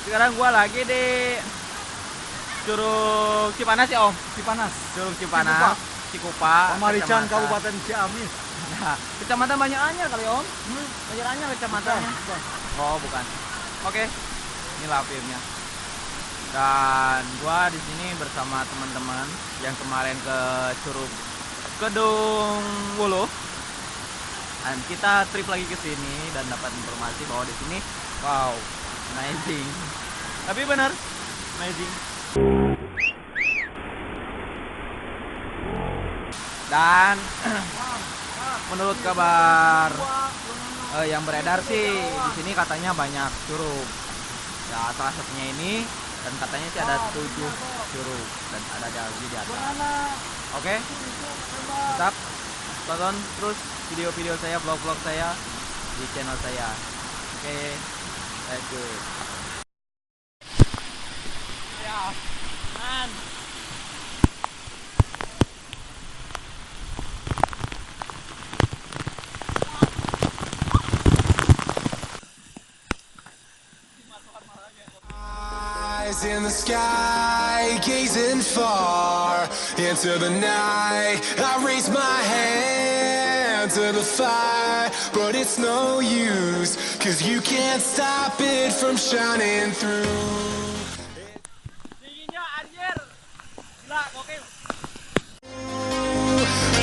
Sekarang gua lagi di Curug Cipanas ya Om. Cipanas, Curug Cipanas, Cikupa, Pamarican, Kecamatan. Kabupaten Ciamis. Nah, kecamatan Banyak Anyar kali Om. Banyak Anyar kecamatannya. Bukan. Oh bukan. Oke, inilah filmnya. Dan gua di sini bersama teman-teman yang kemarin ke Curug Kedung Wuluh. Dan kita trip lagi ke sini dan dapat informasi bahwa di sini wow, amazing. Tapi benar, amazing. Dan menurut kabar yang beredar sih di sini katanya banyak curug. Ya salah satunya ini dan katanya sih ada 7 curug dan ada lagi di atas. Oke, tetap tonton terus video-video saya, vlog-vlog saya di channel saya. Oke, let's go. Ya, man. Eyes in the sky, gazing far into the night. I raise my hand to the fire, but it's no use, 'cause you can't stop it from shining through. Dinginnya anjir. Gila, gokil.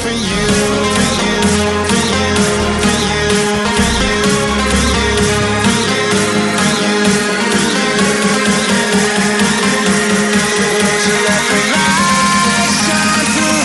For you, for you, for you, for you, for you, for you, for you, for you, Won't you let the light shine through?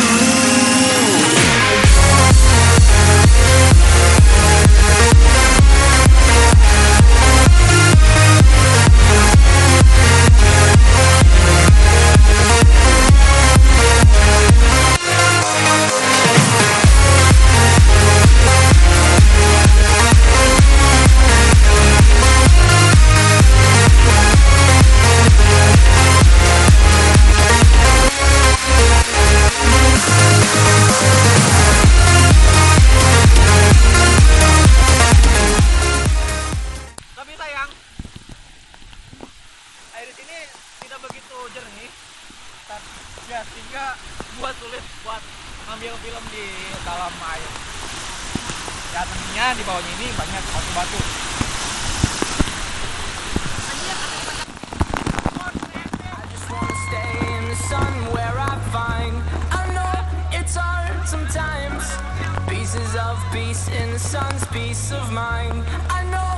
Tapi sayang, air di sini tidak begitu jernih. Ya, sehingga buat sulit buat ngambil film di dalam air. Ya, tentunya di bawahnya ini banyak batu-batu. I just wanna stay in the sun where I find. I know it's hard sometimes. Pieces of peace in the sun's peace of mind. I know